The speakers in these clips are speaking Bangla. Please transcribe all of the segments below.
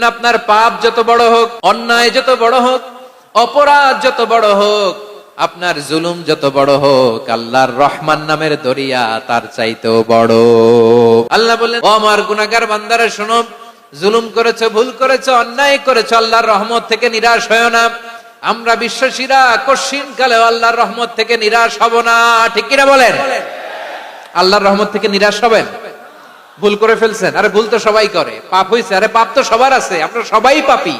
আপনার পাপ যত বড় হোক, অন্যায় যত বড় হোক, অপরাধ যত বড় হোক, আপনার জুলুম যত বড় হোক, আল্লাহর রহমান নামের দরিয়া তার চাইতেও বড়। আল্লাহ বললেন, ও আমার গুনাহগার বান্দারা শোনো, জুলুম করেছো, ভুল করেছো, অন্যায় করেছো, আল্লাহর রহমত থেকে নিরাশ হয়ো না। আমরা বিশ্বাসীরা কশিন কালেও আল্লাহর রহমত থেকে নিরাশ হব না। ঠিক কিনা বলেন? আল্লাহর রহমত থেকে নিরাশ হবেন? ভুল করে ফেলছেন, আরে ভুল তো সবাই করে। পাপ হয়েছে, আরে পাপ তো সবার আছে, আপনারা সবাই পাপী,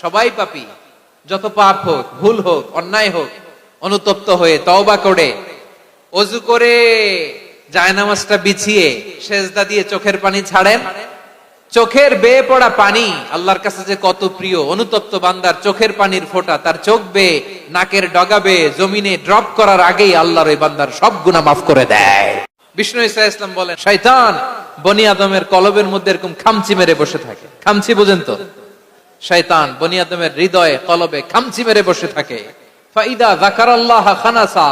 সবাই পাপী। যত পাপ হোক, ভুল হোক, অন্যায় হোক, অনুতপ্ত হয়ে তওবা করে, ওযু করে, জায়নামাজটা বিছিয়ে সেজদা দিয়ে চোখের পানি ছাড়েন। চোখের বেয়ে পড়া পানি আল্লাহর কাছে যে কত প্রিয়। অনুতপ্ত বান্দার চোখের পানির ফোঁটা তার চোখ বেয়ে, নাকের ডগা বেয়ে জমিনে ড্রপ করার আগেই আল্লাহর ওই বান্দার সব গুনাহ মাফ করে দেয়। বিষ্ণু ঈসা ইসলাম বলেন, শয়তান বনি আদমের কলবের মধ্যে এরকম খামচি মেরে বসে থাকে। খামচি বুঝেন তো? শয়তান বনি আদমের হৃদয়ে, কলবে খামচি মেরে বসে থাকে। ফাইদা যাকারাল্লাহ খানাসা,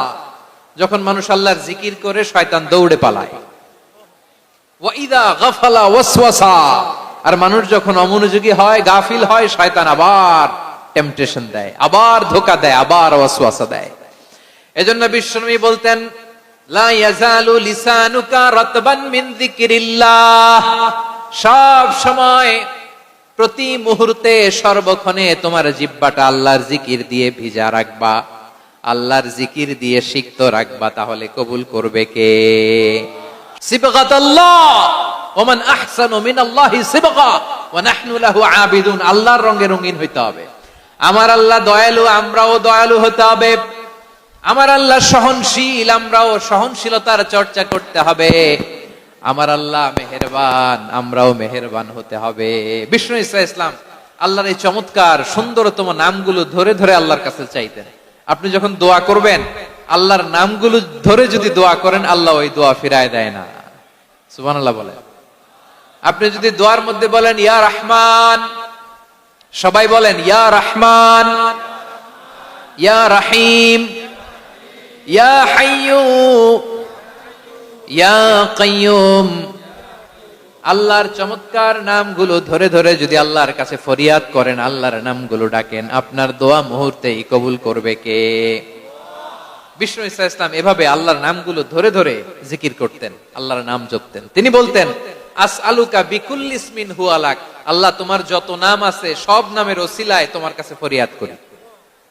যখন মানুষ আল্লাহর জিকির করে শয়তান দৌড়ে পালায়। ওয়াইদা গাফালা ওয়াসওয়াসা, আর মানুষ যখন অমনোযোগী হয়, গাফিল হয়, শয়তান আবার টেম্পটেশন দেয়, আবার ধোঁকা দেয়, আবার ওয়াসওয়াসা দেয়। এজন্য বিশ্বনবী বলতেন, লা ইয়াজালু লিসানুকা রাতবান মিন যিকরিল্লাহ, সব সময়, প্রতি মুহূর্তে, সর্বক্ষণে তোমার জিহ্বাটা আল্লাহর জিকির দিয়ে ভিজা রাখবা, আল্লাহর জিকির দিয়ে সিক্ত রাখবা। তাহলে কবুল করবে কে? সিবগাতাল্লাহ, ওমান আহসানু মিনাল্লাহি সিবগা ওয়া নাহনু লাহু আবিদুন। আল্লাহর রঙে রঙিন হইতে হবে। আমার আল্লাহ দয়ালু, আমরাও দয়ালু হতে হবে। আমার আল্লাহ সহনশীল, আমরাও সহনশীলতার চর্চা করতে হবে। আমার আল্লাহ মেহেরবান, আমরাও মেহেরবান হতে হবে। বিষ্ণু ঈসা ইসলাম আল্লাহর এই চমৎকার সুন্দরতম নামগুলো ধরে ধরে আল্লাহর কাছে চাইতেন। আপনি যখন দোয়া করবেন, আল্লাহর নামগুলো ধরে যদি দোয়া করেন, আল্লাহ ওই দোয়া ফিরায় দেয় না। সুবহানাল্লাহ বলেন। আপনি যদি দোয়ার মধ্যে বলেন ইয়া রহমান, সবাই বলেন ইয়া রহমান, ইয়া রহিম, ইয়া হাইয়্যু, ইয়া কাইয়্যুম, আল্লাহর চমৎকার নামগুলো ধরে ধরে যদি আল্লাহর কাছে ফরিয়াদ করেন, আল্লাহর নামগুলো ডাকেন, আপনার দোয়া মুহূর্তেই কবুল করবে কে? বিষ্ণু ঈসা ইসলাম এভাবে আল্লাহর নামগুলো ধরে ধরে জিকির করতেন, আল্লাহর নাম জপতেন। তিনি বলতেন, আসআলুকা বিকুল্লি ইসমিন হুয়া লাক, আল্লাহ তোমার যত নাম আছে সব নামের ওসিলায় তোমার কাছে ফরিয়াদ করি।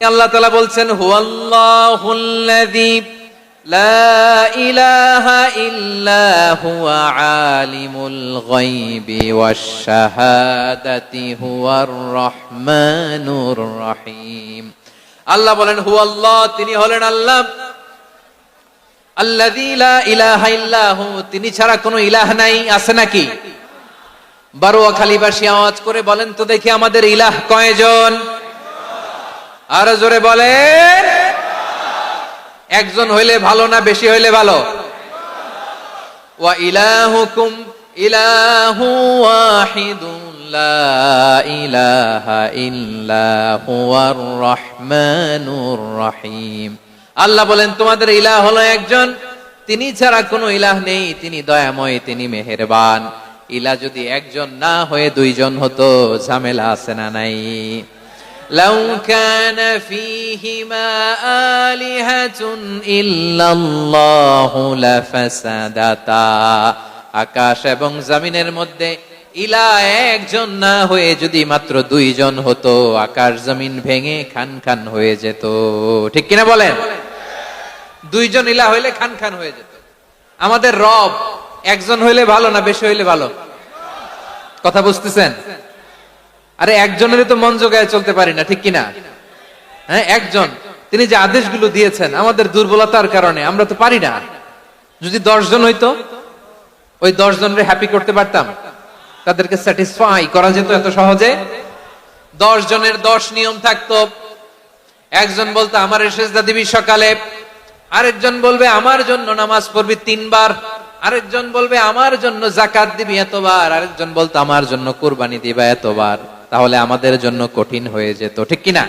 আল্লাহ তাআলা বলছেন, হুয়াল্লাহুল্লাযী লা ইলাহা ইল্লা হুয়া আলিমুল গায়বি ওয়াশ শাহাদাতি হুয়ার রহমানুর রহিম। আল্লাহ বলেন, হুয়াল্লাহ, তিনি হলেন আল্লাহ, আল্লাযী লা ইলাহা ইল্লা হু, তিনি ছাড়া কোনো ইলাহ নাই। আছে নাকি? বারোয়াখালীবাসী আওয়াজ করে বলেন তো দেখি, আমাদের ইলাহ কয়জন? আরো জোরে বলেন। একজন হইলে ভালো না বেশি হইলে ভালো? ওয়া ইলাহুকুম ইলাহু ওয়াহিদুন লা ইলাহা ইল্লা হুয়ার রহমানুর রহিম। আল্লাহ বলেন, তোমাদের ইলাহ হলো একজন, তিনি ছাড়া কোনো ইলাহ নেই, তিনি দয়াময়, তিনি মেহেরবান। ইলাহ যদি একজন না হয়ে দুইজন হতো, ঝামেলা আছে না নাই? লাউ কানা ফীহিমা আলিহাতুন ইল্লাল্লাহু লাফাসাদাতা, আকাশ এবং জমিনের মধ্যে ইলাহ একজন না হয়ে যদি মাত্র দুইজন হতো, আকাশ জমিন ভেঙে খান খান হয়ে যেত। ঠিক কিনা বলেন? দুইজন ইলাহ হইলে খান খান হয়ে যেত। আমাদের রব একজন হইলে ভালো না বেশি হইলে ভালো? কথা বুঝতেছেন? আরে একজনেরই তো মন জোগায় চলতে পারি না, ঠিক কিনা? হ্যাঁ, একজন, তিনি যে আদেশগুলো দিয়েছেন আমাদের দুর্বলতার কারণে আমরা তো পারি না। যদি 10 জন হইতো, ওই 10 জনের হ্যাপি করতে পারতাম, তাদেরকে স্যাটিসফাই করা যেত এত সহজে। 10 জনের 10 নিয়ম থাকতো। একজন বলতো আমার সেজদা দিবি সকালে, আরেকজন বলবে আমার জন্য নামাজ পড়বি 3 বার, আরেকজন বলবে আমার জন্য যাকাত দিবি এতবার, আরেকজন বলতো আমার জন্য কুরবানি দিবা এতবার। তাহলে আমাদের জন্য কঠিন হয়ে যেত, ঠিক কিনা?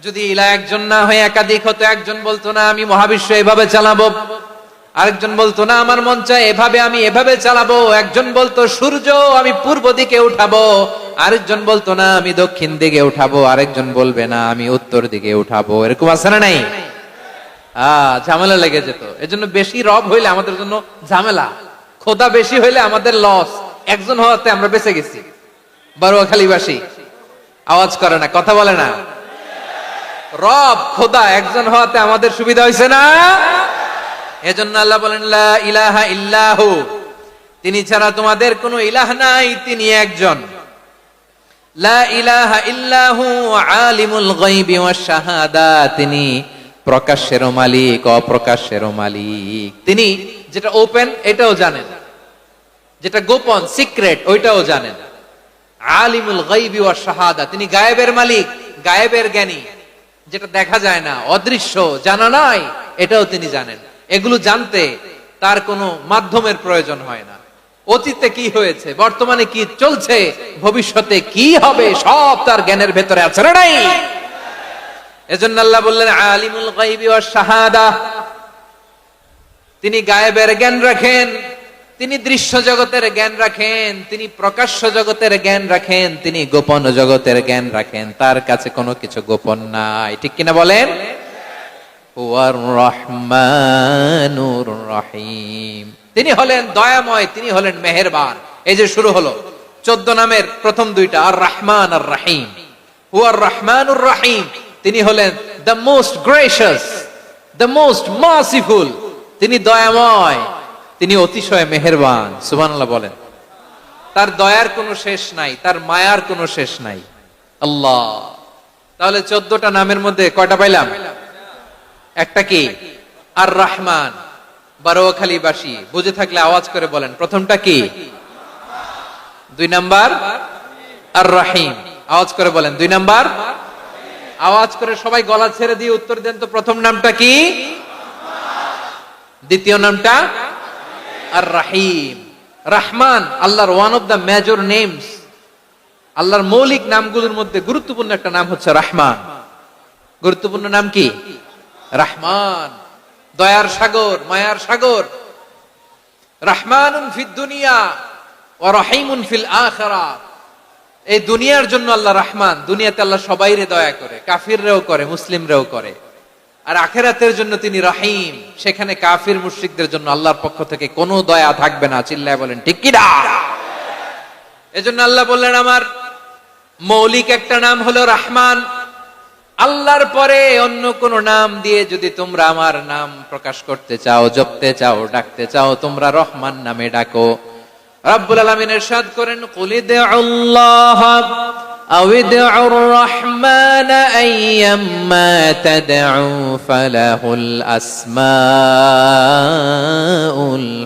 যদি ইলাহ একজন না হয়ে একাধিক হতো, একজন বলতো না আমি মহাবিশ্ব এভাবে চালাবো, আরেকজন বলতো না আমার মন চায় এভাবে, আমি এভাবে চালাবো, একজন বলতো সূর্য আমি পূর্ব দিকে উঠাবো, আরেকজন বলতো না আমি দক্ষিণ দিকে উঠাবো, আরেকজন বলবে না আমি উত্তর দিকে উঠাবো, এরকম আছে না নাই? ঝামেলা লেগে যেত। এজন্য বেশি রব হইলে আমাদের জন্য ঝামেলা, খোদা বেশি হইলে আমাদের লস। একজন হওয়াতে আমরা বেঁচে গেছি। বারোয়াখালীবাসী আওয়াজ করে না, কথা বলে না। রব খোদা একজন হওয়াতে আমাদের সুবিধা হয়েছে না? এজন্য আল্লাহ বলেন লা ইলাহা ইল্লাহু, তিনি ছাড়া তোমাদের কোনো ইলাহ নাই, তিনি একজন। লা ইলাহা ইল্লাহু আলিমুল গায়বি ওয়াশ শাহাদা, তিনি প্রকাশ্যেরও মালিক অপ্রকাশ্যেরও মালিক। তিনি যেটা ওপেন এটাও জানেন, যেটা গোপন সিক্রেট ওইটাও জানেন। আলিমুল গায়বি ওয়াশ শাহাদা, তিনি গায়েবের মালিক, গায়েবের জ্ঞানী, যেটা দেখা যায় না, অদৃশ্য, জানা নাই, এটাও তিনি জানেন। এগুলো জানতে তার কোনো মাধ্যমের প্রয়োজন হয় না। অতীতে কি হয়েছে, বর্তমানে কি চলছে, ভবিষ্যতে কি হবে, সব তার জ্ঞানের ভেতরে আছে না নাই? এজন্য আল্লাহ বললেন আলিমুল গায়বি ওয়াশ শাহাদা, তিনি গায়েবের জ্ঞান রাখেন, তিনি দৃশ্য জগতের জ্ঞান রাখেন, তিনি প্রকাশ্য জগতের জ্ঞান রাখেন, তিনি গোপন জগতের জ্ঞান রাখেন। তার কাছে কোনো কিছু গোপন নাই, ঠিক কিনা বলেন? হুয়ার রহমানুর রহিম, তিনি হলেন দয়াময়, তিনি হলেন মেহেরবান। এই যে শুরু হলো 14 নামের প্রথম দুইটা, আর রহমান আর রহিম। হুয়ার রহমানুর রহিম, তিনি হলেন the most gracious, the most merciful, তিনি দয়াময়, তিনি অতিশয় মেহেরবান। সুবহানাল্লাহ বলেন। তার দয়ার কোনো শেষ নাই, তার মায়ার কোনো শেষ নাই। আল্লাহ, তাহলে 14টা নামের মধ্যে কয়টা পাইলাম? একটা কি? আর রহমান। বারোয়াখালীবাসী বুঝে থাকলে আওয়াজ করে বলেন, প্রথমটা কি? 2 নাম্বার আর রহিম। আওয়াজ করে বলেন 2 নাম্বার। আওয়াজ করে সবাই গলা ছেড়ে দিয়ে উত্তর দেন তো, প্রথম নামটা কি? দ্বিতীয় নামটা? আর রহিম। রহমান আল্লাহর one of the major names, আল্লাহর মৌলিক নামগুলোর মধ্যে গুরুত্বপূর্ণ একটা নাম হচ্ছে রহমান। গুরুত্বপূর্ণ নাম কি? রহমান, দয়ার সাগর, মায়ার সাগর। রহমানুন ফিদ দুনিয়া ওয়া রহিমুন ফিল আখিরাহ। এই দুনিয়ার জন্য আল্লাহ রহমান, দুনিয়াতে আল্লাহ সবাইরে দয়া করে, কাফিররেও করে, মুসলিমরেও করে। আর আখিরাতের জন্য তিনি রহিম, সেখানে কাফির মুশরিকদের জন্য আল্লাহর পক্ষ থেকে কোনো দয়া থাকবে না। চিল্লায় বলেন ঠিক কি না? এজন্য আল্লাহ বললেন আমার মৌলিক একটা নাম হলো রহমান। আল্লাহর পরে অন্য কোন নাম দিয়ে যদি তোমরা আমার নাম প্রকাশ করতে চাও, জপতে চাও, ডাকতে চাও, তোমরা রহমান নামে ডাকো। রব্বুল আলামিন ইরশাদ করেন কুলিদুল্লাহ আও ইদউর রহমান আইয়াম্মা তাদউ ফালাহুল আসমাউল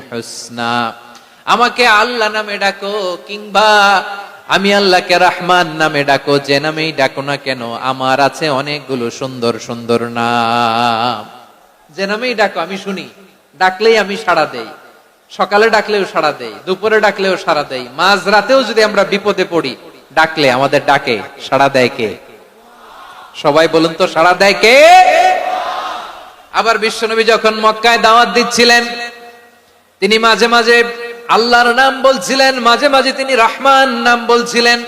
হুসনা। আমাকে আল্লাহ নামে ডাকো, কিংবা আমি আল্লাহকে রহমান নামে ডাকো, যে নামেই ডাকো না কেন আমার আছে অনেকগুলো সুন্দর সুন্দর নাম। যে নামেই ডাকো আমি শুনি, ডাকলেই আমি সাড়া দেই। সকালে ডাকলেও সাড়া দেই, দুপুরে ডাকলেও সাড়া দেই, মাঝরাতেও যদি আমরা বিপদে পড়ি ডাকলে আমাদের ডাকে সাড়া দেয় কে? সবাই বলুন তো, সাড়া দেয় কে? আবার বিশ্বনবী যখন মক্কায় দাওয়াত দিচ্ছিলেন, তিনি মাঝে মাঝে আল্লাহর নাম বলছিলেন, মাঝে মাঝে তিনি রহমান নাম বলছিলেন।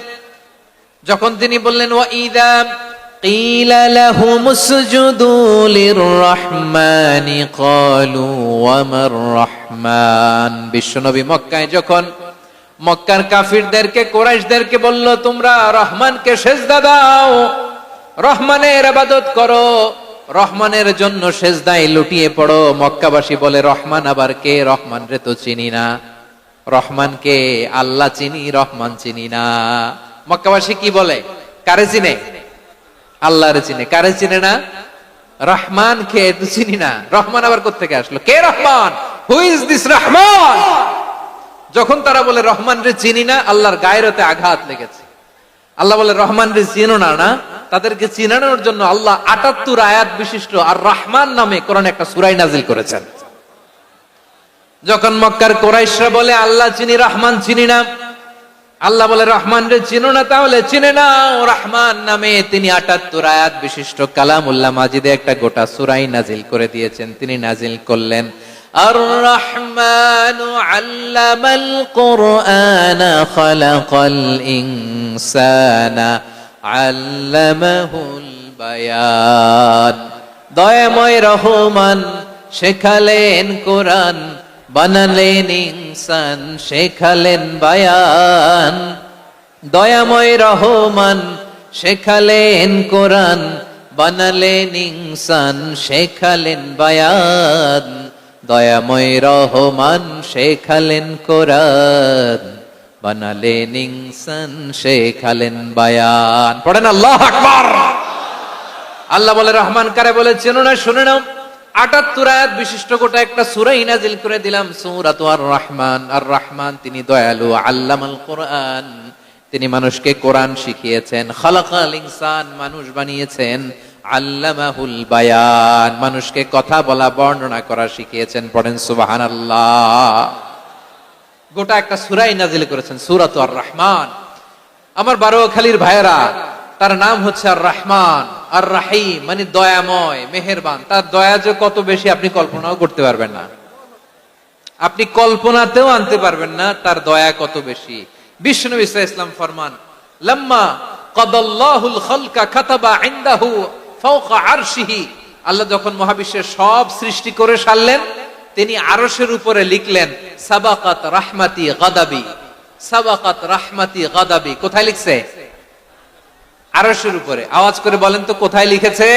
যখন তিনি বললেন ওয়াইদা কিলা লাহুমুসজুদু লিররহমানি ক্বালু ওয়ামার রহমান। বিশ্বনবী মক্কায় যখন মক্কার কাফিরদেরকে, কুরাইশদেরকে বলল তোমরা রহমানকে সেজদা দাও, রহমানের ইবাদত করো, রহমানের জন্য সেজদায় লুটিয়ে পড়ো, মক্কাবাসী বলে রহমান আবার কে? রহমান রে তো চিনি না। রহমানকে আল্লাহ চিনি, রহমান চিনি না। মক্কাবাসী কি বলে? কারে চিনে? আল্লাহরে চিনে। কারে চিনে না? রহমান কে তো চিনি না। রহমান আবার কোত্থেকে আসলো? কে Rahman? Who is this Rahman? যখন তারা বলে রহমান রে চিনি না, আল্লাহর গায়রতে আঘাত লেগেছে। আল্লাহ বলে রহমান রে চিনো না, না তাদেরকে চিনানোর জন্য আল্লাহ ৭৮ আয়াত বিশিষ্ট আর রহমান নামে কোরআনে একটা সূরা নাজিল করেছেন। যখন মক্কার কুরাইশরা বলে আল্লাহ চিনি, রহমান চিনি না, আল্লাহ বলে রহমান রে চিনো না, তাহলে চিনে নাও রহমান নামে। তিনি ৭৮ আয়াত বিশিষ্ট কালামুল্লাহ মাজিদে একটা গোটা সূরা নাজিল করে দিয়েছেন। তিনি নাজিল করলেন আর রহমানু আল্লামাল কুরআনা খালাকাল ইনসানা আল্লামাহুল বায়ান। দয়াময় রহমান শেখালেন কোরআন, বানালেন ইনসান, শেখালেন বায়ান। দয়াময় রহমান শেখালেন কোরআন, বানালেন ইনসান, শেখালেন বায়ান। দয়াময় রহমান শেখালেন কোরআন, বানালেন ইনসান, শেখালেন বায়ান। পড়েন আল্লাহু আকবার। আল্লাহ বলে রহমান কারে বলে চেনো না? শুনে নাও। ৭৮ আয়াত বিশিষ্ট গোটা একটা সূরাই নাজিল করে দিলাম, সূরাতু আর রহমান। আর রহমান তিনি দয়ালু, আল্লামাল কোরআন তিনি মানুষকে কোরআন শিখিয়েছেন, খালাকাল ইনসান মানুষ বানিয়েছেন, আল্লামাহুল বায়ান মানুষকে কথা বলা বর্ণনা করা শিখিয়েছেন। পড়েন সুবহানাল্লাহ। গোটা একটা সূরাই নাজিল করেছেন, সূরাতু আর রহমান। আমার বারোখালীর ভাইয়েরা, তার নাম হচ্ছে আর রহমান, আর রাহিম মানে দয়াময়, মেহেরবান। তার দয়া যে কত বেশি আপনি কল্পনাও করতে পারবেন না, আপনি কল্পনাতেও আনতে পারবেন না তার দয়া কত বেশি। বিশ্বনবী সাল্লাল্লাহু আলাইহি ওয়াসাল্লাম ফরমান, লাম্মা কাদাল্লাহুল খালকা কাতাবা ইনদাহু ফাওকা আরশিহি। আল্লাহ যখন মহাবিশ্বের সব সৃষ্টি করে সারলেন, তিনি আরশের উপরে লিখলেন সাবাকাত রাহমাতি গাদাবি, সাবাকাত রাহমাতি গাদাবি। কোথায় লিখছে? আরশের উপরে। আওয়াজ করে বলেন তো কোথায় লিখেছে?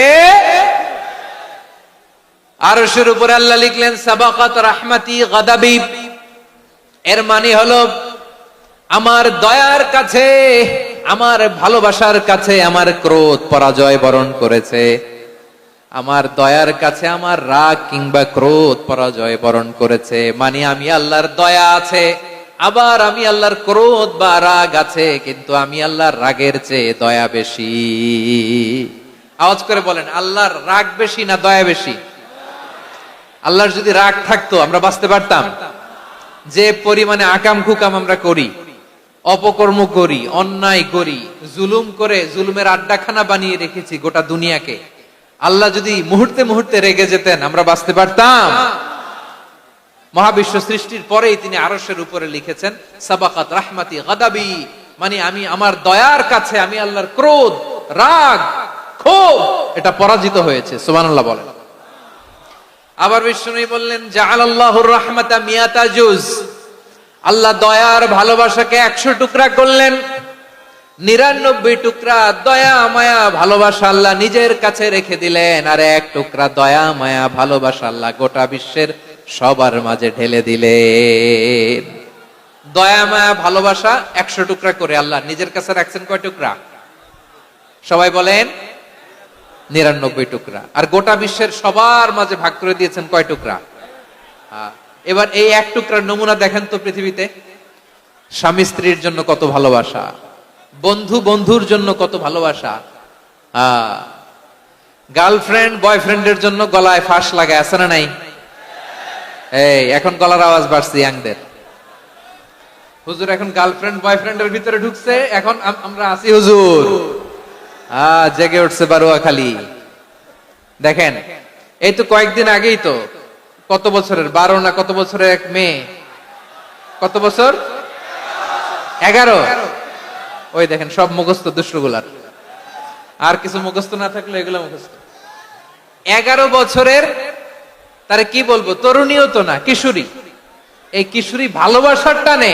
আরশের উপরে আল্লাহ লিখলেন সাবাকাত রাহমাতি গাদাবি। এর মানে হলো আমার দয়ার কাছে, আমার ভালোবাসার কাছে আমার ক্রোধ পরাজয় বরণ করেছে। আমার দয়ার কাছে আমার রাগ কিংবা ক্রোধ পরাজয় বরণ করেছে। মানে আমি আল্লাহর দয়া আছে, আবার আমি আল্লাহর ক্রোধ বা রাগ আছে, কিন্তু আমি আল্লাহর রাগের চেয়ে দয়া বেশি। আওয়াজ করে বলেন আল্লাহর রাগ বেশি না দয়া বেশি? আল্লাহর যদি রাগ থাকতো আমরা বাঁচতে পারতাম? যে পরিমাণে আকাম কুকাম আমরা করি, অপকর্ম করি, অন্যায় করি, জুলুম করে জুলুমের আড্ডাখানা বানিয়ে রেখেছি গোটা দুনিয়াকে, আল্লাহ যদি মুহূর্তে মুহূর্তে রেগে যেতেন আমরা বাঁচতে পারতাম? মহাবিশ্ব সৃষ্টির পরেই তিনি আরশের উপরে লিখেছেন সাবাকাত রাহমাতি গাদাবি, মানে আমি আমার দয়ার কাছে আমি আল্লাহর ক্রোধ, রাগ, ক্ষোভ এটা পরাজিত হয়েছে। সুবহানাল্লাহ বলেন। আবার বিষ্ণু বললেন জাআলাল্লাহুর রাহমাতা মিয়াতা জুজ। আল্লাহ দয়ার ভালোবাসাকে ১০০ টুকরা করলেন। ৯৯ টুকরা দয়া মায়া ভালোবাসা আল্লাহ নিজের কাছে রেখে দিলেন, আর ১ টুকরা দয়া মায়া ভালোবাসা আল্লাহ গোটা বিশ্বের সবার মাঝে ঢেলে দিলেন। দয়া মায়া ভালোবাসা ১০০ টুকরা করে আল্লাহ নিজের কাছে রাখছেন কয় টুকরা? সবাই বলেন ৯৯ টুকরা। আর গোটা বিশ্বের সবার মাঝে ভাগ করে দিয়েছেন কয় টুকরা? এবার এই ১ টুকরার নমুনা দেখেন তো পৃথিবীতে। স্বামী স্ত্রীর জন্য কত ভালোবাসা, বন্ধু বন্ধুর জন্য কত ভালোবাসা, গার্লফ্রেন্ড বয়ফ্রেন্ডের জন্য গলায় ফাঁস লাগায়, আছে না নাই? এই এখন গলার আওয়াজ বাড়ছে ইয়াংদের। হুজুর এখন গার্লফ্রেন্ড বয়ফ্রেন্ডের ভিতরে ঢুকছে, এখন আমরা আছি হুজুর। জেগে উঠছে বারোয়াখালী। দেখেন এই তো কয়েকদিন আগেই তো, কত বছরের ১২ না কত বছরের এক মেয়ে, কত বছর? ১১। ওই দেখেন সব মুখস্থ দুষ্টগুলার, আর কিছু মুখস্থ না থাকলে এগুলো মুখস্থ। ১১ বছরের, তারে কি বলবো, তরুণীও তো না, কিশোরী। এই কিশোরী ভালোবাসার টানে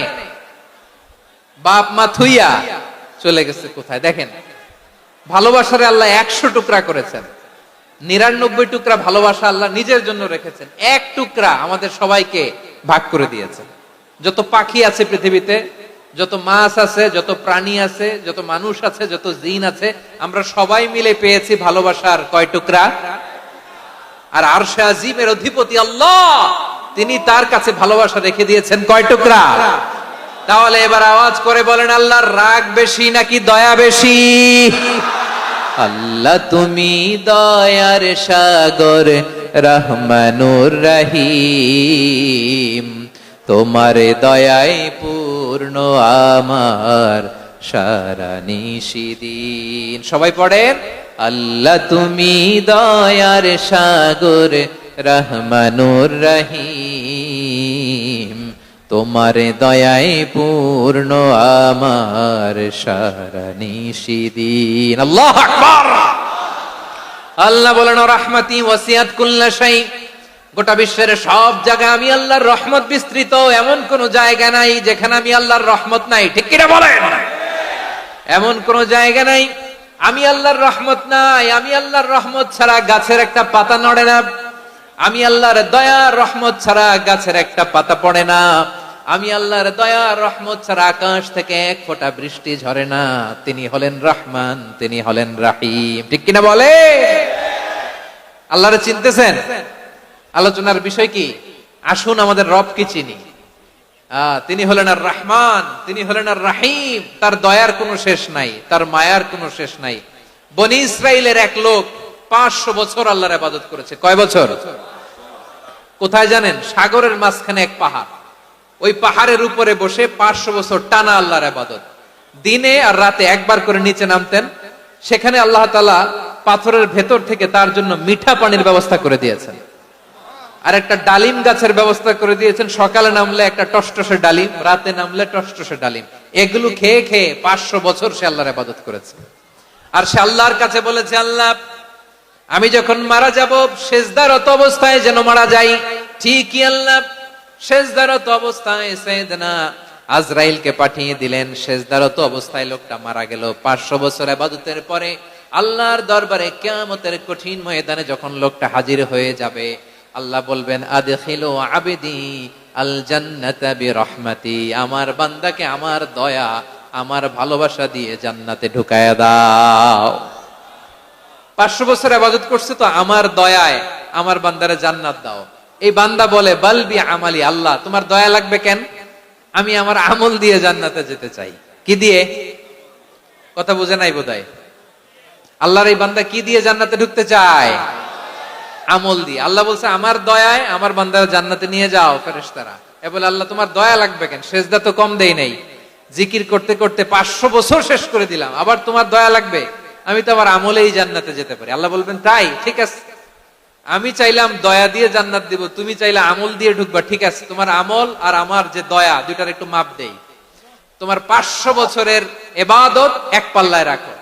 বাপ মা থুইয়া চলে গেছে কোথায়? দেখেন ভালোবাসারে আল্লাহ ১০০ টুকরা করেছেন, ৯৯ টুকরা ভালোবাসা আল্লাহ নিজের জন্য রেখেছেন, ১ টুকরা আমাদের সবাইকে ভাগ করে দিয়েছেন। যত পাখি আছে পৃথিবীতে, যত মাছ আছে, যত প্রাণী আছে, যত মানুষ আছে, যত জিন আছে, আমরা সবাই মিলে পেয়েছি ভালোবাসার কয় টুকরা? আর আরশে আজিমের অধিপতি আল্লাহ, তিনি তার কাছে ভালোবাসা রেখে দিয়েছেন কয় টুকরা? তাহলে এবার আওয়াজ করে বলেন আল্লাহর রাগ বেশি নাকি দয়া বেশি? আল্লাহ তুমি দয়ার সাগর, রহমানুর রহিম, তোমার দয়ায় পূর্ণ আমার সারা নিশিদিন। সবাই পড়েন আল্লাহ তুমি দয়ার সাগর, রহমানুর রহিম, তোমার দয়ায় পূর্ণ আমার সারা নিশিদিন। আল্লাহু আকবার। আল্লাহ বলেন রাহমাতি ওয়াসিয়াত কুল্লা শাই, গোটা বিশ্বের সব জায়গায় আমি আল্লাহর রহমত বিস্তৃত, এমন কোন জায়গা নাই যেখানে আমি আল্লাহর রহমত নাই। ঠিক কিনা বলেন? এমন কোন জায়গা নাই আমি আল্লাহর রহমত নাই। আমি আল্লাহর রহমত ছাড়া গাছের একটা পাতা নড়ে না, আমি আল্লাহর দয়া রহমত ছাড়া গাছের একটা পাতা পড়ে না, আমি আল্লাহর দয়া রহমত ছাড়া আকাশ থেকে এক ফোঁটা বৃষ্টি ঝরে না। তিনি হলেন রহমান, তিনি হলেন রাহিম। ঠিক কিনা বলে? আল্লাহরে চিনতেছেন? আলোচনার বিষয় কি? আসুন আমাদের রব কি চিনি। তিনি হলেন আর রহমান, তিনি হলেন আর রাহিম। তার দয়ার কোনো শেষ নাই, তার মায়ার কোনো শেষ নাই। বনি ইসরাইলের এক লোক 500 বছর আল্লাহর ইবাদত করেছে। কয় বছর? কোথায় জানেন? সাগরের মাঝখানে এক পাহাড়, ওই পাহাড়ের উপরে বসে 500 বছর টানা আল্লাহর ইবাদত। দিনে আর রাতে একবার করে নিচে নামতেন। সেখানে আল্লাহ তাআলা পাথরের ভেতর থেকে তার জন্য মিঠা পানির ব্যবস্থা করে দিয়েছেন, আর একটা ডালিম গাছের ব্যবস্থা করে দিয়েছেন। সকালে নামলে একটা টসটসে ডালিম, রাতে নামলে টসটসে ডালিম। এগুলো খেয়ে খেয়ে 500 বছর সে আল্লাহর ইবাদত করেছে। আর সে আল্লাহর কাছে বলেছে, আল্লাহ আমি যখন মারা যাব সেজদারত অবস্থায় যেন মারা যাই। ঠিকই আল্লাহ সেজদারত অবস্থায় সাইয়েদনা আজরাইলকে পাঠিয়ে দিলেন। সেজদারত অবস্থায় লোকটা মারা গেল। 500 বছর ইবাদতের পরে আল্লাহর দরবারে কিয়ামতের কঠিন ময়দানে যখন লোকটা হাজির হয়ে যাবে, আল্লাহ বলবেন আদখিলু আবদি আল জান্নাতা বিরহমাতি, আমার বান্দাকে আমার দয়া, আমার ভালোবাসা দিয়ে জান্নাতে ঢুকায়া দাও। 500 বছর ইবাদত করছে তো আমার দয়ায় আমার বান্দারে জান্নাত দাও। এই বান্দা বলে বালবি আমালি, আল্লাহ তোমার দয়া লাগবে কেন? আমি আমার আমল দিয়ে জান্নাতে যেতে চাই। কি দিয়ে? কথা বুঝে নাই বোধহয়। আল্লাহর এই বান্দা কি দিয়ে জান্নাতে ঢুকতে চায়? আমল দিয়ে। আল্লাহ বলছে আমার দয়ায় আমার বান্দারা জান্নাতে নিয়ে যাও ফেরেশতারা। এ বলে আল্লাহ তোমার দয়া লাগবে কেন? সেজদা তো কম দেই নাই, জিকির করতে করতে 500 বছর শেষ করে দিলাম, আবার তোমার দয়া লাগবে? আমি তো আমার আমলেই জান্নাতে যেতে পারি। আল্লাহ বলবেন তাই, ঠিক আছে, আমি চাইলাম দয়া দিয়ে জান্নাত দিব, তুমি চাইলে আমল দিয়ে ঢুকবা। ঠিক আছে, তোমার আমল আর আমার যে দয়া দুইটার একটু মাপ দেই। তোমার 500 বছরের ইবাদত এক পাল্লায় রাখো।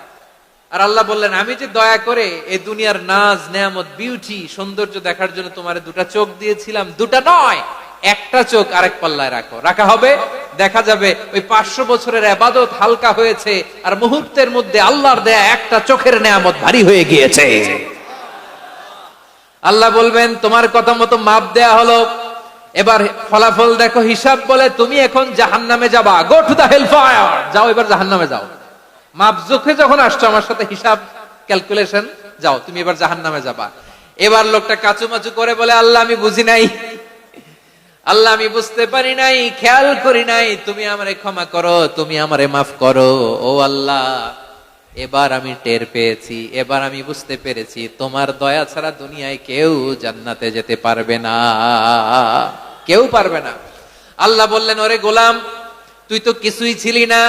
আর আল্লাহ বললেন আমি যে দয়া করে এই দুনিয়ার নাজ নেয়ামত বিউটি সৌন্দর্য দেখার জন্য তোমার দুটা চোখ দিয়েছিলাম, দুটা নয় একটা চোখ আরেক পাল্লায় রাখো। রাখা হবে, দেখা যাবে ওই 500 বছরের ইবাদত হালকা হয়েছে, আর মুহূর্তের মধ্যে আল্লাহর দেয়া একটা চোখের নেয়ামত ভারী হয়ে গিয়েছে। আল্লাহ বলবেন তোমার কথা মতো মাপ দেয়া হলো, এবার ফলাফল দেখো, হিসাব বলে তুমি এখন জাহান্নামে যাবা। Go to the hell fire, যাও এবার জাহান্নামে যাও। মাপ জোখে যখন আসছো আমার সাথে হিসাব ক্যালকুলেশন, যাও তুমি এবার জাহান্নামে যাবা। এবার লোকটা কাচুমাচু করে বলে আল্লাহ আমি বুঝি নাই, আল্লাহ আমি বুঝতে পারি নাই, খেয়াল করি নাই, তুমি আমারে ক্ষমা করো, তুমি আমারে মাফ করো। ও আল্লাহ এবার আমি টের পেয়েছি, এবার আমি বুঝতে পেরেছি তোমার দয়া ছাড়া দুনিয়ায় কেউ জান্নাতে যেতে পারবে না, কেউ পারবে না। আল্লাহ বললেন ওরে গোলাম তুই তো কিছুই ছিলি না,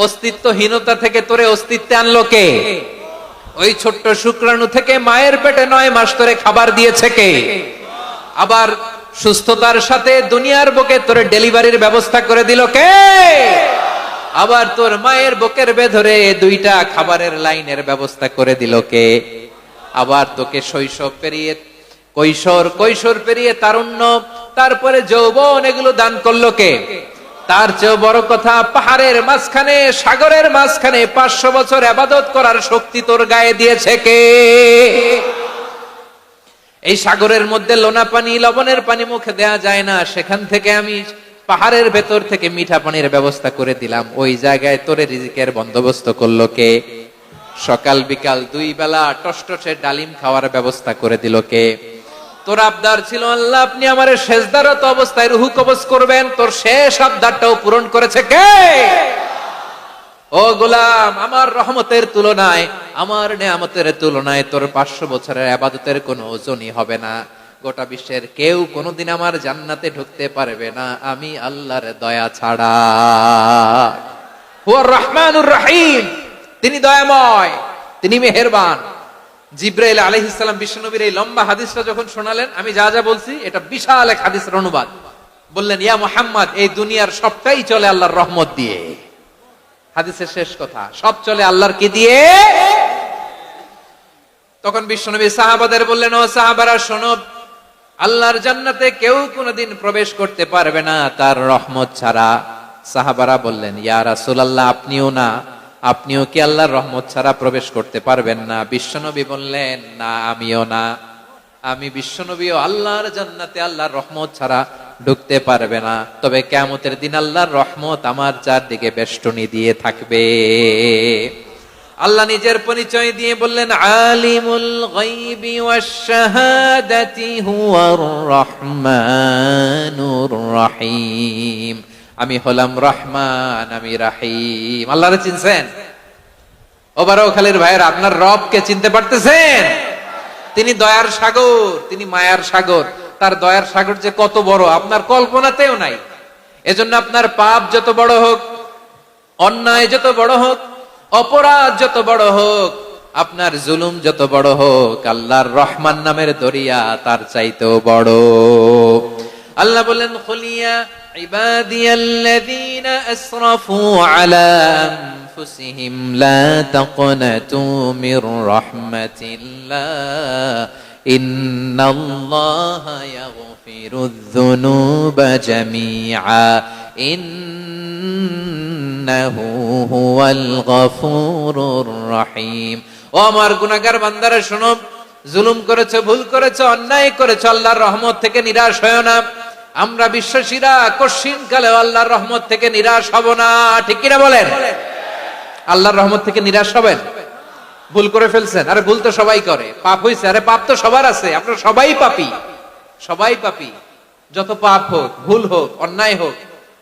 অস্তিত্বহীনতা থেকে তোরে অস্তিত্বে আনলো কে? ওই ছোট্ট শুক্রাণু থেকে মায়ের পেটে 9 মাস ধরে খাবার দিয়েছে কে? আবার সুস্থতার সাথে দুনিয়ার বুকে তোরে ডেলিভারির ব্যবস্থা করে দিল কে? আবার তোর মায়ের বুকের ভেতরে 2টা খাবারের লাইনের ব্যবস্থা করে দিল কে? আবার তোকে শৈশব পেরিয়ে কৈশোর পেরিয়ে তারুণ্য, তারপরে যৌবন, এগুলো দান করলো কে? তার চেয়ে বড় কথা, পাহাড়ের মাঝখানে সাগরের মাঝখানে 500 বছর ইবাদত করার শক্তি তোর গায়ে দিয়েছে কে? এই সাগরের মধ্যে লোনা পানি, লবণের পানি মুখে দেয়া যায় না, সেখান থেকে আমি পাহাড়ের ভেতর থেকে মিঠা পানির ব্যবস্থা করে দিলাম। ওই জায়গায় তোরে রিজিকের বন্দোবস্ত করলো কে? সকাল বিকাল 2 বেলা টসটসে ডালিম খাওয়ার ব্যবস্থা করে দিল কে? তোর আবদার ছিল আল্লাহ আপনি আমারে সেজদারত অবস্থায় রুহু কবজ করবেন, তোর শেষ আবদারটাও পূরণ করেছে কে? ও গোলাম আমার রহমতের তুলনায়, আমার নেয়ামতের তুলনায় তোর 500 বছরের ইবাদতের কোনো ওজনই হবে না। গোটা বিশ্বের কেউ কোনোদিন আমার জান্নাতে ঢুকতে পারবে না আমি আল্লাহর দয়া ছাড়া। হুয়ার রহমানুর রহিম, তিনি দয়াময়, তিনি মেহেরবান। জিব্রাইল আলাইহিস সালাম বিশ্বনবীর এই লম্বা হাদিসটা যখন শোনালেন, আমি যা যা বলছি এটা বিশাল এক হাদিসের অনুবাদ। বললেন, ইয়া মুহাম্মদ, এই দুনিয়ার সবটাই চলে আল্লাহর রহমত দিয়ে। হাদিসের শেষ কথা, সব চলে আল্লাহর কি দিয়ে? তখন বিশ্বনবী সাহাবাদের বললেন, ও সাহাবারা শোনো, আল্লাহর জান্নাতে কেউ কোনোদিন প্রবেশ করতে পারবে না তার রহমত ছাড়া। সাহাবারা বললেন, ইয়া রাসূলুল্লাহ, আপনিও না? আপনিও কি আল্লাহর রহমত ছাড়া প্রবেশ করতে পারবেন না? বিশ্বনবী বললেন, না, আমিও না। আমি বিশ্বনবীও আল্লাহর জান্নাতে আল্লাহর রহমত ছাড়া ঢুকতে পারবে না, তবে কিয়ামতের দিন আল্লাহর রহমত আমার চারদিকে বেষ্টনী দিয়ে থাকবে। আল্লাহ নিজের পরিচয় দিয়ে বললেন, আলিমুল গায়বি ওয়াশ শাহাদাতি হুয়ার রহমানুর রহিম। আমি হলাম রহমান, আমি রাহিম। আল্লাহরে চিনছেন? ওবারখালীর ভাইয়েরা, আপনার রবকে চিনতে পারতেছেন? তিনি দয়ার সাগর, তিনি মায়ার সাগর। তার দয়ার সাগর যে কত বড় আপনার কল্পনাতেও নাই। এজন্য আপনার পাপ যত বড় হোক, অন্যায় যত বড় হোক, অপরাধ যত বড় হোক, আপনার জুলুম যত বড় হোক, আল্লাহর রহমান নামের দরিয়া তার চাইতেও বড়। আল্লাহ বলেন, খুলিয়া ইবাদিয়াল্লাযীনা আসরাফু আলা আনফুসিহিম লা তাকনাতু মির রাহমাতিল্লাহ ইন্নাল্লাহা ইয়াগফিরুয যুনুবা জামিআ ইন্নাহু হুয়াল গফুরুর রহিম। ও আমার গুনাহগার বান্দারা শোনো, জুলুম করেছো, ভুল করেছো, অন্যায় করেছো, আল্লাহর রহমত থেকে নিরাশ হয়ো না। আমরা বিশ্বাসীরা কশিনকালে আল্লাহর রহমত থেকে নিরাশ হব না, ঠিক কিনা বলেন? আল্লাহর রহমত থেকে নিরাশ হবেন? ভুল করে ফেলছেন, আরে ভুল তো সবাই করে। পাপ হইছে, আরে পাপ তো সবার আছে। আপনারা সবাই পাপী, সবাই পাপী। যত পাপ হোক, ভুল হোক, অন্যায় হোক,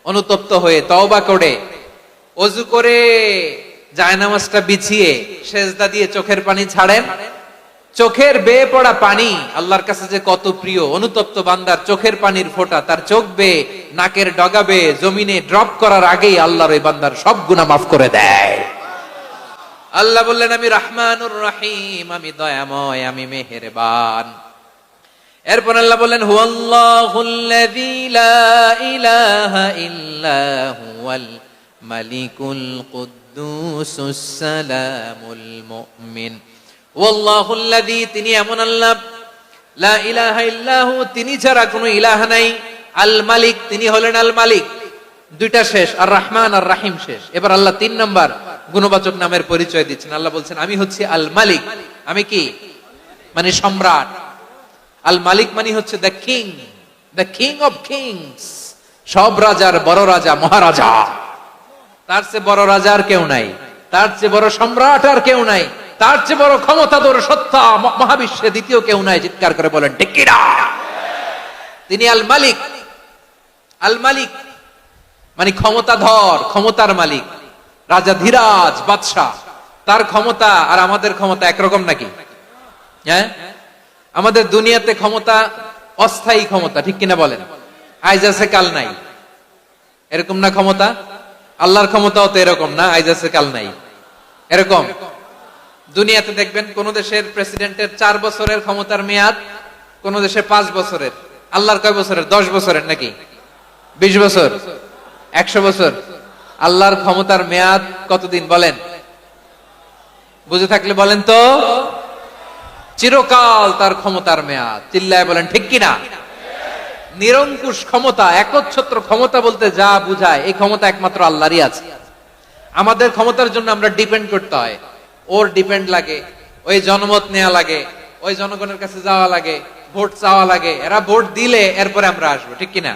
অনুতপ্ত হয়ে তওবা করে, ওযু করে, জায়নামাজটা বিছিয়ে সেজদা দিয়ে চোখের পানি ছাড়েন। চোখের বেয়ে পড়া পানি আল্লাহর কাছে যে কত প্রিয়। অনুতপ্ত বান্দার চোখের পানির ফোঁটা তার চোখ বেয়ে, নাকের ডগা বেয়ে জমিনে ড্রপ করার আগেই আল্লাহর ওই বান্দার সব গুনাহ মাফ করে দেয়। আল্লাহ বললেন, আমি রহমানুর রহিম, আমি দয়াময়, আমি মেহেরবান। এরপর আল্লাহ বললেন, হুয়াল্লাহুল্লাযী লা ইলাহা ইল্লা হুয়াল মালিকুল কুদ্দুসুস সালামুল মুমিন। ওয়াল্লাহুল্লাযী, তিনি এমন আল্লাহ, লা ইলাহা ইল্লাহু, তিনি ছাড়া কোনো ইলাহ নাই। আল মালিক, তিনি হলেন আল মালিক। দুইটা শেষ, আর রহমান আর রাহিম শেষ। এবার আল্লাহ 3 নাম্বার গুণবাচক নামের পরিচয় দিচ্ছেন। আল্লাহ বলছেন, আমি হচ্ছি আল মালিক। আমি কি? মানে সম্রাট। আল মালিক মানে হচ্ছে the king, the king of kings. সব রাজার বড় রাজা, মহারাজা। তার চেয়ে বড় রাজা আর কেউ নাই, তার চেয়ে বড় সম্রাট আর কেউ নাই, তার চেয়ে বড় ক্ষমতাধর সত্তা মহাবিশ্বে দ্বিতীয় কেউ নাই। চিৎকার করে বলেন ঠিক কিনা? তিনি আল মালিক। আল মালিক মানে ক্ষমতাধর, ক্ষমতার মালিক, রাজা ধীরাজ বাদশাহ। তার ক্ষমতা আর আমাদের ক্ষমতা একরকম নাকি? হ্যাঁ, আমাদের দুনিয়াতে ক্ষমতা অস্থায়ী ক্ষমতা, ঠিক কিনা বলেন? আইজ আছে কাল নাই, এরকম না ক্ষমতা? আল্লাহর ক্ষমতাও তো এরকম না, আইজ আছে কাল নাই এরকম। দুনিয়াতে দেখবেন কোন দেশের প্রেসিডেন্টের 4 বছরের ক্ষমতার মেয়াদ, কোন দেশে 5 বছরের। আল্লাহর কয় বছরের? 10 বছরের নাকি 20 বছর, 100 বছর। আল্লাহর ক্ষমতার মেয়াদ কতদিন বলেন? বুঝে থাকলে বলেন তো। চিরকাল তার ক্ষমতার মেয়াদ। চিল্লায় বলেন ঠিক কিনা? নিরঙ্কুশ ক্ষমতা, একচ্ছত্র ক্ষমতা বলতে যা বুঝায়, এই ক্ষমতা একমাত্র আল্লাহরই আছে। আমাদের ক্ষমতার জন্য আমরা ডিপেন্ড করতে হয়। ওর ডিপেন্ড লাগে, ওই জনমত নেওয়া লাগে, ওই জনগণের কাছে যাওয়া লাগে, ভোট চাওয়া লাগে। এরা ভোট দিলে এরপরে আমরা আসবো, ঠিক কিনা?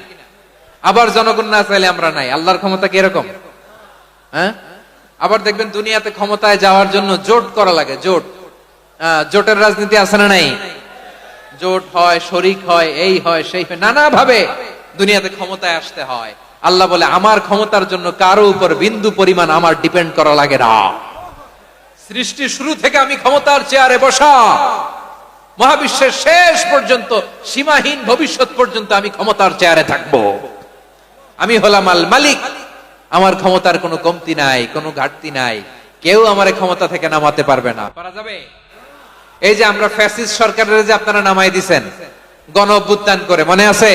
আবার জনগণ না চাইলে আমরা নাই। আল্লাহর ক্ষমতা কি এরকম? হ্যাঁ। আবার দেখবেন দুনিয়াতে ক্ষমতায় যাওয়ার জন্য জোট করা লাগে। জোট, জোটের রাজনীতি আছে না নাই? জোট হয়, শরিক হয়, এই হয়, সেই হয়, নানা ভাবে দুনিয়াতে ক্ষমতায় আসতে হয়। আল্লাহ বলে, আমার ক্ষমতার জন্য কারো উপর বিন্দু পরিমাণ আমার ডিপেন্ড করা লাগে না। সৃষ্টি শুরু থেকে আমি ক্ষমতার চেয়ারে বসা, মহাবিশ্বের শেষ পর্যন্ত, সীমাহীন ভবিষ্যৎ পর্যন্ত আমি ক্ষমতার চেয়ারে থাকবো। আমি হলাম আল মালিক। আমার ক্ষমতার কোনো কমতি নাই, কোনো ঘাটতি নাই। কেউ আমার ক্ষমতা থেকে নামাতে পারবে না। পারা যাবে? এই যে আমরা ফ্যাসিস্ট সরকারের যে আপনারা নামাই দিছেন গণ অভ্যুত্থান করে, মনে আছে?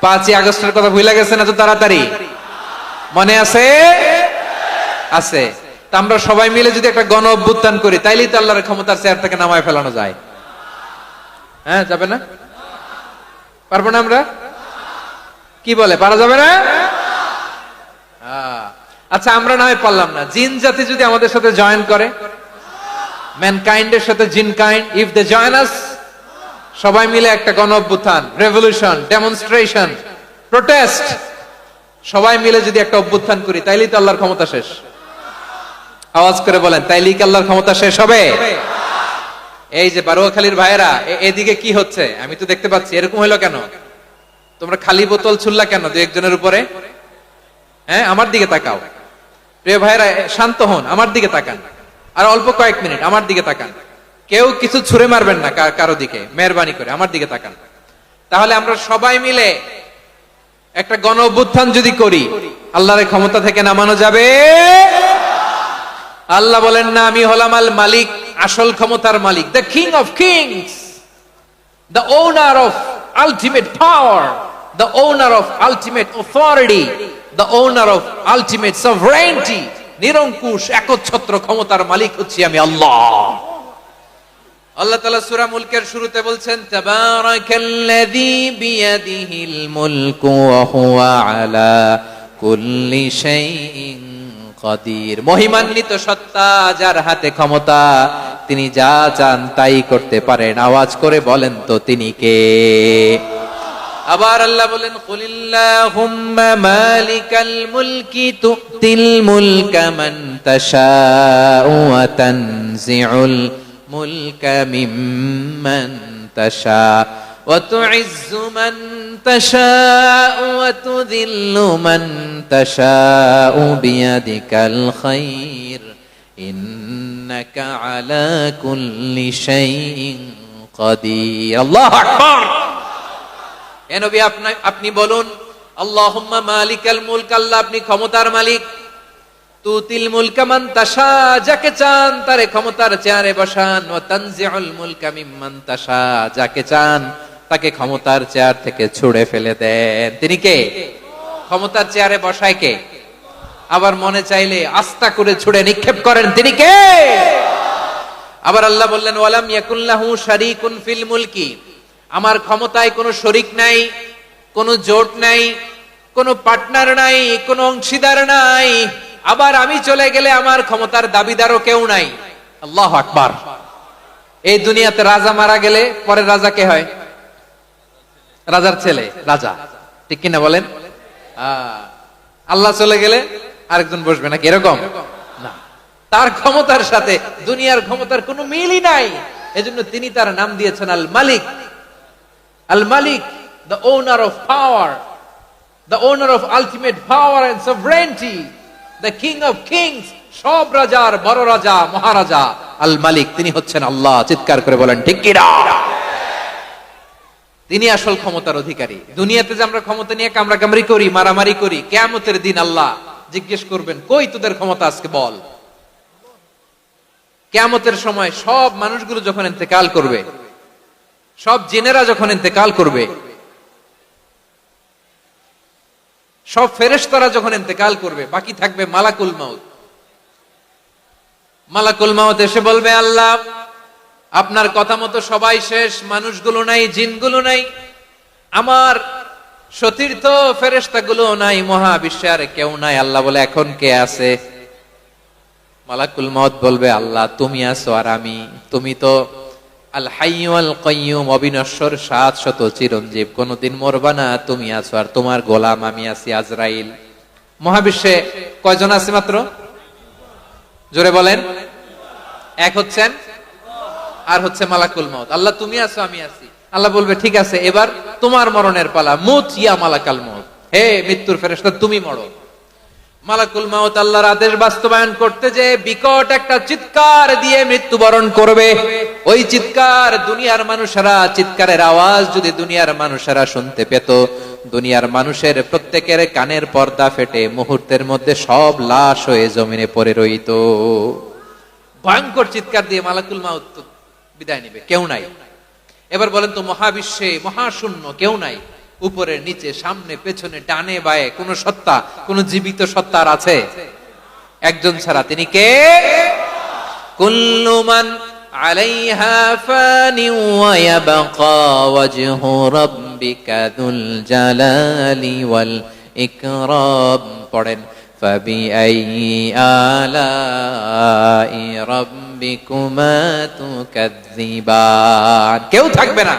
5ই আগস্টের কথা ভুলে গেছেন এত তাড়াতাড়ি? মনে আছে? আছে। তা আমরা সবাই মিলে যদি একটা গণ অভ্যুত্থান করি, তাইলেই তো আল্লাহর ক্ষমতার চেয়ার থেকে নামায় ফেলানো যায়। হ্যাঁ, যাবে না? পারবো না আমরা? কি বলে, পারা যাবে না? আচ্ছা, আমরা না হয় পারলাম না, জিন জাতি যদি আমাদের সাথে জয়েন করে, ম্যানকাইন্ডের সাথে জিনকাইন্ড, ইফ দে জয়েন আস, সবাই মিলে একটা গণ অভ্যুত্থান, রেভলিউশন, ডেমনস্ট্রেশন, প্রোটেস্ট, সবাই মিলে যদি একটা অভ্যুত্থান করি, তাইলেই তো আল্লাহর ক্ষমতা শেষ। আওয়াজ করে বলেন, তাইলেই কি আল্লাহর ক্ষমতা শেষ হবে? এই যে বারুয়াখালীর ভাইয়েরা, এদিকে কি হচ্ছে আমি তো দেখতে পাচ্ছি, এরকম হইলো কেন? তোমরা খালি বোতল ছুড়লা কেন দু একজনের উপরে? হ্যাঁ, আমার দিকে তাকাও। প্রিয় ভাইয়েরা, শান্ত হন, আমার দিকে তাকান, আর অল্প কয়েক মিনিট আমার দিকে তাকান। কেউ কিছু ছুঁড়ে মারবেন না কারো দিকে, মেহরবানি করে আমার দিকে তাকান। তাহলে আমরা সবাই মিলে একটা গণ অভ্যুত্থান যদি করি, আল্লাহর ক্ষমতা থেকে নামানো যাবে? আল্লাহ বলেন না, আমি হলাম আল মালিক, আসল ক্ষমতার মালিক, the king of kings, the owner of ultimate power, the owner of ultimate authority, the owner of ultimate sovereignty. নিরঙ্কুশ একচ্ছত্র ক্ষমতার মালিক হচ্ছি আমি আল্লাহ। আল্লাহ তাআলা সূরা মুলকের শুরুতে বলছেন, তাবারাকাল্লাযী বিয়াদিহিল মুলকু ওয়া হুয়া আলা কুল্লি শাইইন কাদির। মহিমান্বিত সত্তা, যার হাতে ক্ষমতা, তিনি যা চান তাই করতে পারেন। আওয়াজ করে বলেন তো তিনি কে? আবার আল্লাহ বলেন, কুলিল্লাহুম্মা মালিকাল মুলকি তুতিল মুলকা মান তাশাউ ওয়া তানজিউল মুলকা মিম্মান তাশা ওয়া তুইজ্জু মান তাশাউ ওয়া তুযিল্লু মান তাশাউ বিয়াদিকাল খায়র ইন্নাকা আলা কুল্লি শাইইন কাদির। আল্লাহু আকবার। এ নবী, আপনি বলুন, আল্লাহুম্মা মালিকাল মুলক, আল্লাহ আপনি ক্ষমতার মালিক, তুতিল মুলকা মান তাশা, যাকে চান তারে ক্ষমতার চেয়ারে বসান, ওয়া তানজিউল মুলকা মিম্মান তাশা, যাকে চান তাকে ক্ষমতার চেয়ার থেকে ছুঁড়ে ফেলে দেন। তিনি কে? ক্ষমতার চেয়ারে বসায় কে? আবার মনে চাইলে আস্থা করে ছুঁড়ে নিক্ষেপ করেন, তিনি কে? আবার আল্লাহ বললেন, ওয়ালাম ইয়াকুল্লাহু শারীকুন ফিল মুলকি, আমার ক্ষমতায় কোনো শরীক নাই, কোনো জোট নাই, কোনো পার্টনার নাই, কোনো অংশীদার নাই। আবার আমি চলে গেলে আমার ক্ষমতার দাবিদারও কেউ নাই। আল্লাহু আকবার। এই দুনিয়াতে রাজা মারা গেলে পরে রাজা কে হয়? রাজার ছেলে রাজা, ঠিক কিনা বলেন? আল্লাহ চলে গেলে আরেকজন বসবে নাকি? এরকম না, তার ক্ষমতার সাথে দুনিয়ার ক্ষমতার কোনো মিলই নাই। এজন্য তিনি তার নাম দিয়েছেন আল মালিক। আল মালিক, the owner of power, the owner of ultimate power and sovereignty, the king of kings, সব রাজার বড় রাজা, মহারাজা আল মালিক, তিনি হচ্ছেন আল্লাহ। চিৎকার করে বলেন ঠিক কি না? তিনি আসল ক্ষমতার অধিকারী। দুনিয়াতে যে আমরা ক্ষমতা নিয়ে কামড়াকামড়ি করি, মারামারি করি, কিয়ামতের দিন আল্লাহ জিজ্ঞেস করবেন, কই তোদের ক্ষমতা আজকে বল। কিয়ামতের সময় সব মানুষগুলো যখন ইন্তেকাল করবে, সব জিনেরা যখন ইন্তেকাল করবে, সব ফেরেশতারা যখন ইন্তেকাল করবে, বাকি থাকবে মালাকুল মাউত। মালাকুল মাউত এসে বলবে, আল্লাহ আপনার কথা মতো সবাই শেষ, মানুষগুলো নাই, জিনগুলো নাই, আমার সতীর্থ ফেরেশতাগুলো নাই, মহাবিশ্বে আর কেউ নাই। আল্লাহ বলে, এখন কে আছে? মালাকুল মাউত বলবে, আল্লাহ তুমি আছো আর আমি। তুমি তো আল হাইয়্যু আল কাইয়্যুম, অবিনশ্বর, শাশ্বত, চিরঞ্জীব, কোনদিন মরবা না, তুমি আছো আর তোমার গোলাম আমি আছি আজরাইল। মহাবিশ্বে কয়জন আছে মাত্র? জোরে বলেন। এক হচ্ছেন, আর হচ্ছে মালাকুল মাউত। আল্লাহ তুমি আছো আমি আছি। আল্লাহ বলবে, ঠিক আছে, এবার তোমার মরণের পালা, মুত ইয়া মালাকাল মাউত, হে মৃত্যুর ফেরেশতা তুমি মরো। মালাকুল মাউত আল্লাহর আদেশ বাস্তবায়ন করতে যে বিকট একটা চিৎকার দিয়ে মৃত্যুবরণ করবে। ওই চিৎকার দুনিয়ার মানুষেরা, চিৎকারের আওয়াজ যদি দুনিয়ার মানুষেরা শুনতে পেত, দুনিয়ার মানুষের প্রত্যেকের কানের পর্দা ফেটে মুহূর্তের মধ্যে সব লাশ হয়ে জমিনে পড়ে রইত। ভয়ঙ্কর চিৎকার দিয়ে মালাকুল মাউত বিদায় নিবে, কেউ নাই। এবার বলেন তো মহাবিশ্বে মহাশূন্য কেউ নাই, উপরে নিচে সামনে পেছনে ডানে বায়ে কোন সত্তা, কোন জীবিত সত্তার আছে? একজন ছাড়া, তিনি কে? কুল্লু মান আলাইহা ফানি ওয়া ইয়াবকা ওয়াজহু রাব্বিকা যুল জালালি ওয়াল ইকরাম। পড়েন ফাবিআইয়ি আলাই রাব্বিকুমা তুকাযযিবান। কেউ থাকবে না,